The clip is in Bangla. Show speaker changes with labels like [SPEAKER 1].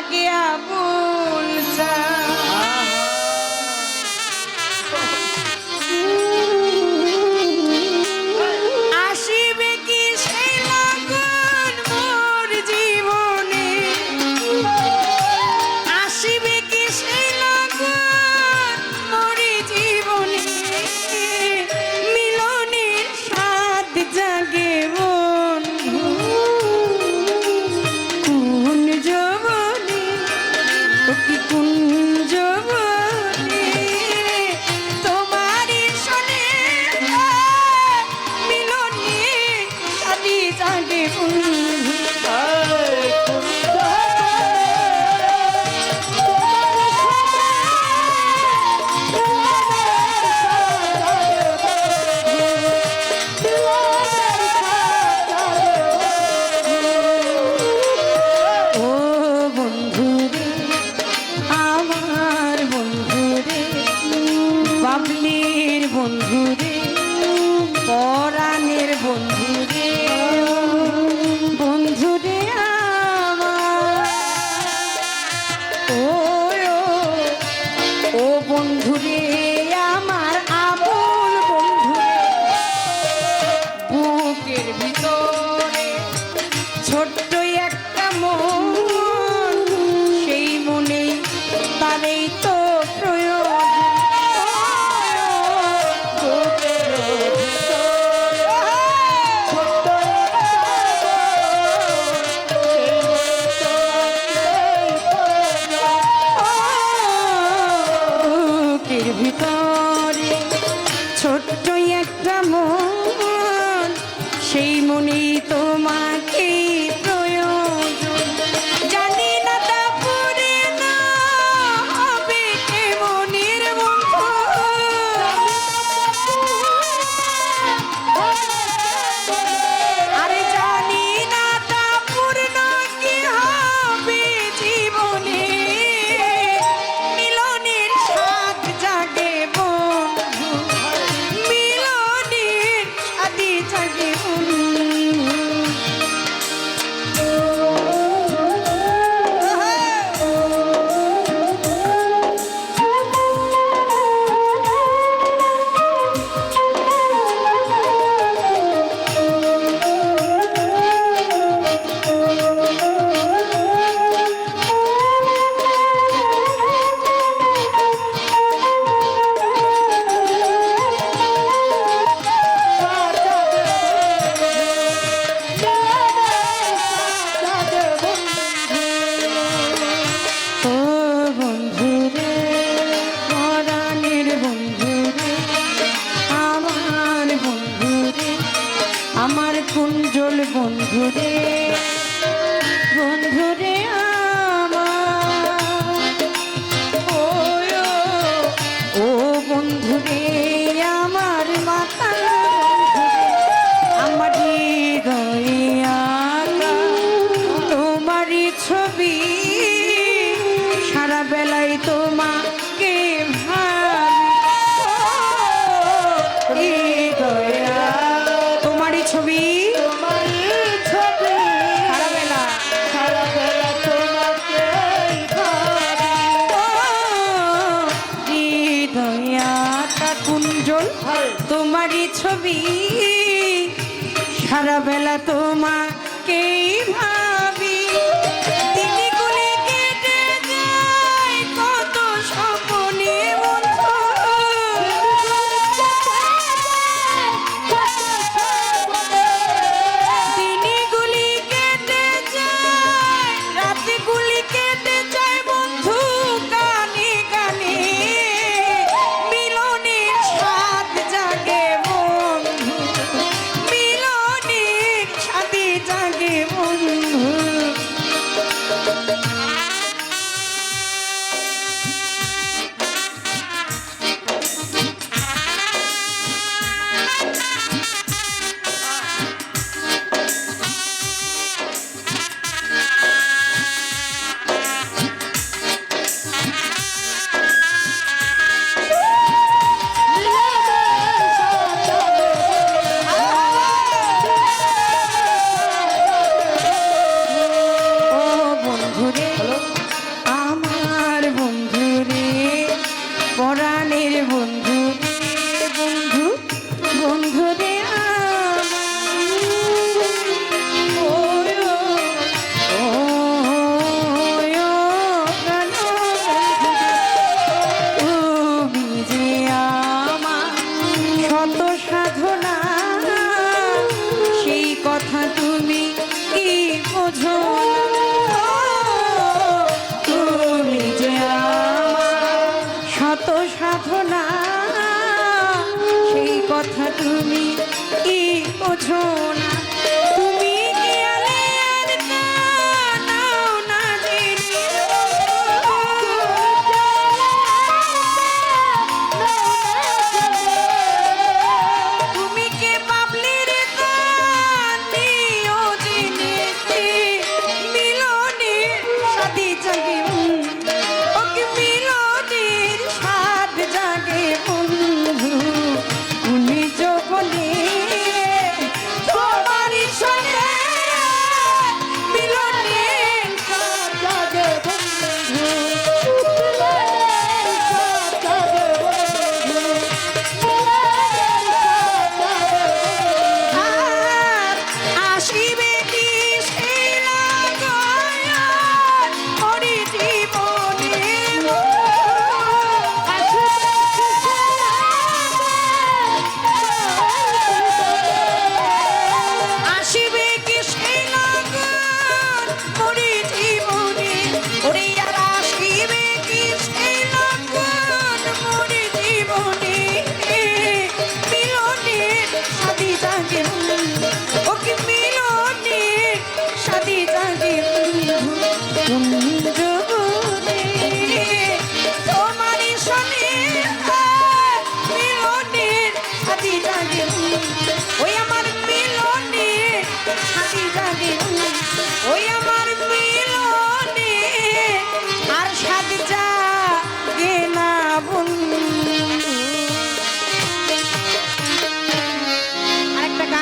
[SPEAKER 1] জাগে আবুল আসিবে কি সেই লগন মোর জীবনে, আসিবে কি সেই লগন মোর জীবনে, মিলনের স্বাদ জাগে বন্ধু কোন যৌবনে, কোন যৌবনে তোমারই শোনে মিলনের স্বাদ জাগে বন্ধু। বাবলির বন্ধু রে, পরাণের বন্ধু রে, বন্ধু রে আমার, ও বন্ধু রে আমার, আবুল বন্ধু রে, বুকের ভিতরে ছোট্ট একটা মন, সেই মনেই তারেই তো ভিতরে ছোট্ট একটা মন, সেই মনেই তোমাকে প্রয়োজন। জানি না তা পুরে না হবে কেমনের বন্ধু, আরে জানি না তা পূর্ণ কি হবে জীবনে, মিলনের স্বাদ জাগে বন্ধু, মিলনের স্বাদ জাগে বন্ধু। আমার কুঞ্জল বন্ধু রে, বন্ধু রে আমার, ও বন্ধু রে আমার, মাথা আমার হৃদয়ে আঁকা তোমারই ছবি, সারা বেলায় তোমাকে ভাবি, তোমারই ছবি, সারা বেলা তোমাকে হৃদয়াটা কুঞ্জল তোমারই ছবি, সারা বেলা তোমাকেই ভাবি। দিনগুলি কেটে যায় কত স্বপ্নে বন্ধু, দিনগুলি কেটে যায়, রাতগুলি কেটে যায় বন্ধু গানে গানে, মিলনের স্বাদ জাগে বন্ধু, মিলনের স্বাদ জাগে বন্ধু। তুমি কি বোঝো না তুমি কি আলের নাও না জেনে তুমি কে বাবলির দিও জেনে মিলনে সাদি জাগে ওকে মিলনের সাদ জাগে বন্ধু তুমি যখনে তোমারই সঙ্গে মিলনের সাদ জাগে বন্ধু আর আসিবে কি সেই লাগায় ওরে জীবনে আসিবে কি সেই লাগান ওরে জীবনে ওরে আর আসিবে কি সেই লাগান ওরে জীবনে মিলনের সাদি জাগে ওকে মিলনের সাদি জাগে বন্ধু তোমারই সনে মিলনের সাদি জাগে ওই আমার মিলনের সাদি জাগে ওই